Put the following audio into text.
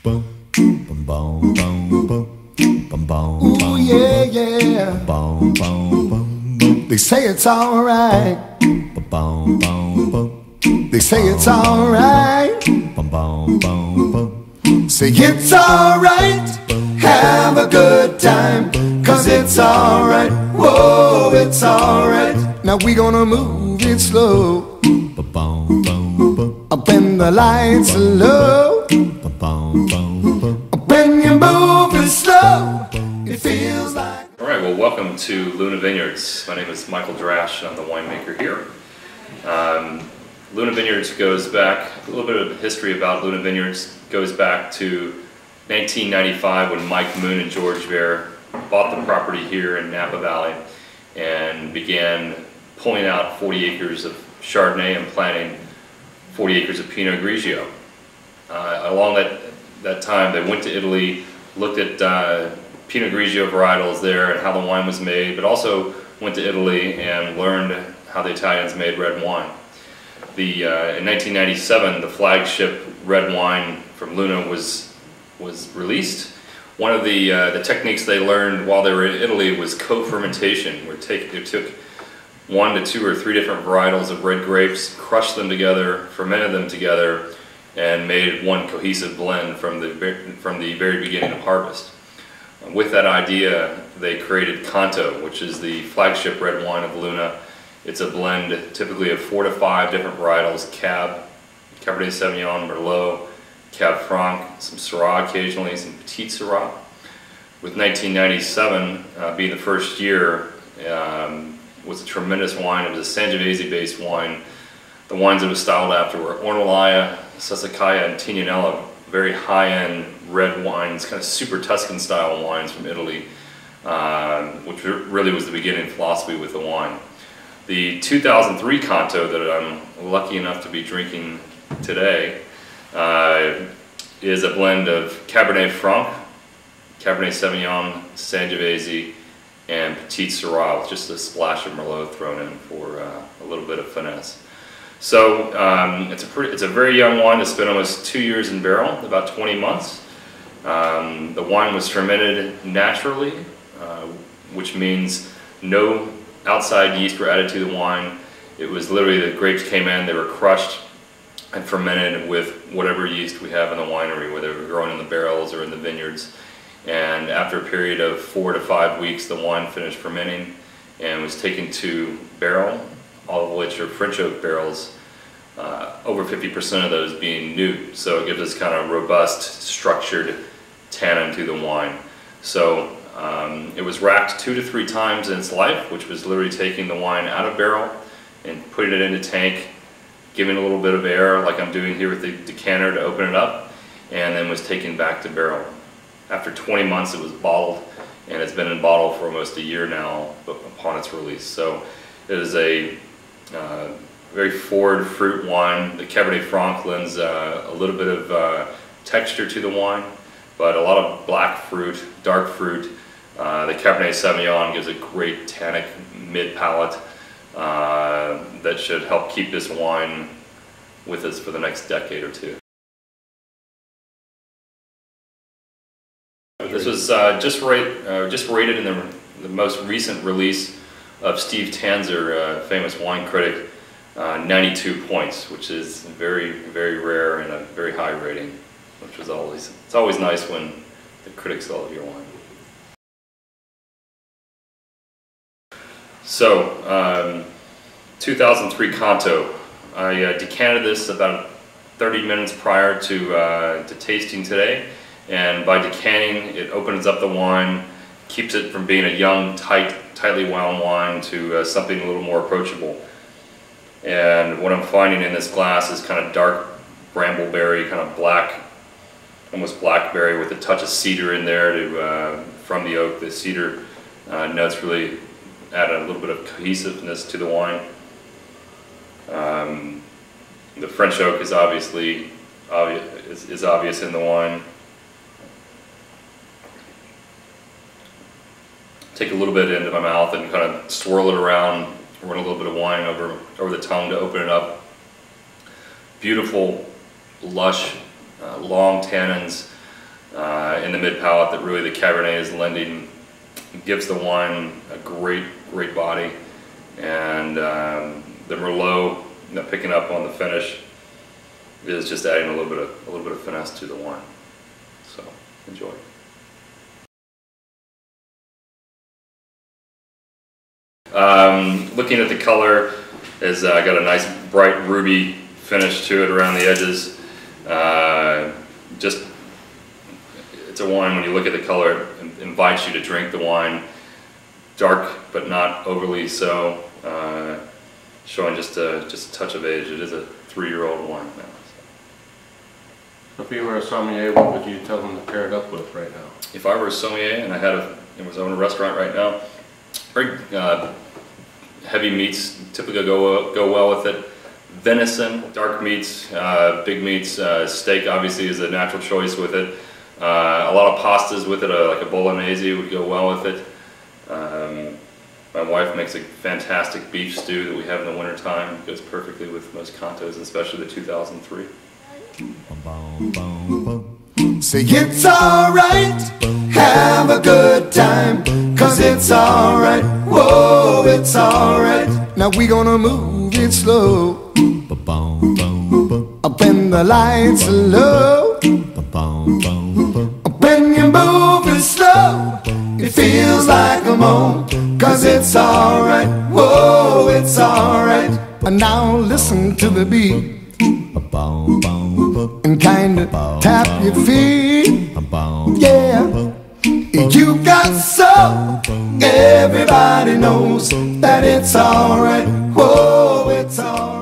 Ooh, yeah, yeah. They say it's alright. They say it's alright. Say it's alright. Have a good time, 'cause it's alright. Whoa, it's alright. Now we gonna move it slow. Up when the lights are low. When you move it slow, it feels like... Alright, well, welcome to Luna Vineyards. My name is Michael Drash, and I'm the winemaker here. Luna Vineyards goes back, a little bit of history about Luna Vineyards goes back to 1995 when Mike Moon and George Bear bought the property here in Napa Valley and began pulling out 40 acres of Chardonnay and planting 40 acres of Pinot Grigio. Along that time, they went to Italy, looked at Pinot Grigio varietals there and how the wine was made, but also went to Italy and learned how the Italians made red wine. In 1997, the flagship red wine from Luna was released. One of the techniques they learned while they were in Italy was co-fermentation, where they took 1 to 2 or 3 different varietals of red grapes, crushed them together, fermented them together, and made one cohesive blend from the very beginning of harvest. With that idea, they created Canto, which is the flagship red wine of Luna. It's a blend typically of 4 to 5 different varietals: Cab, Cabernet Sauvignon, Merlot, Cab Franc, some Syrah occasionally, some Petit Syrah. With 1997 being the first year, was a tremendous wine. It was a Sangiovese-based wine. The wines it was styled after were Ornellaia, Sassicaia, and Tignanello, very high-end red wines, kind of super Tuscan-style wines from Italy, which really was the beginning philosophy with the wine. The 2003 Canto that I'm lucky enough to be drinking today is a blend of Cabernet Franc, Cabernet Sauvignon, Sangiovese, and Petit Syrah, with just a splash of Merlot thrown in for a little bit of finesse. So it's a very young wine that's been almost 2 years in barrel, about 20 months. The wine was fermented naturally, which means no outside yeast were added to the wine. It was literally the grapes came in, they were crushed and fermented with whatever yeast we have in the winery, whether they're growing in the barrels or in the vineyards. And after a period of 4 to 5 weeks, the wine finished fermenting and was taken to barrel, all of which are French oak barrels, over 50% of those being new. So it gives us kind of robust, structured tannin to the wine. So it was racked 2 to 3 times in its life, which was literally taking the wine out of barrel and putting it in a tank, giving a little bit of air like I'm doing here with the decanter to open it up, and then was taken back to barrel. After 20 months it was bottled, and it's been in bottle for almost a year now upon its release. So it is a very forward fruit wine. The Cabernet Franc lends a little bit of texture to the wine, but a lot of black fruit, dark fruit. The Cabernet Sauvignon gives a great tannic mid-palate that should help keep this wine with us for the next decade or two. This was just rated in the most recent release of Steve Tanzer, famous wine critic, 92 points, which is very, very rare and a very high rating, which was it's always nice when the critics love your wine. So, 2003 Canto. I decanted this about 30 minutes prior to tasting today. And by decanting, it opens up the wine, keeps it from being a young, tightly wound wine to something a little more approachable. And what I'm finding in this glass is kind of dark brambleberry, kind of black, almost blackberry with a touch of cedar in there from the oak. The cedar notes really add a little bit of cohesiveness to the wine. The French oak is obvious in the wine. Take a little bit into my mouth and kind of swirl it around, run a little bit of wine over the tongue to open it up. Beautiful, lush, long tannins, in the mid palate that really the Cabernet is lending. It gives the wine a great body, and the Merlot, picking up on the finish, is just adding a little bit of finesse to the wine. So enjoy. Looking at the color, is got a nice bright ruby finish to it around the edges. Just, it's a wine, when you look at the color, it invites you to drink the wine. Dark, but not overly so. Showing just a touch of age. It is a 3-year-old wine now. So if you were a sommelier, what would you tell them to pair it up with right now? If I were a sommelier and I was owning a restaurant right now, very heavy meats typically go well with it. Venison, dark meats, big meats, steak obviously is a natural choice with it. A lot of pastas with it, like a bolognese would go well with it. My wife makes a fantastic beef stew that we have in the wintertime. It goes perfectly with most Cantos, especially the 2003. Say it's alright, have a good time, 'cause it's alright, whoa, it's alright. Now we gonna move it slow, up when the lights are low. When you move it slow, it feels like a moan, 'cause it's alright, whoa, it's alright. And now listen to the beat, and kinda tap your feet, yeah. You got soul, everybody knows that it's alright, whoa, it's alright.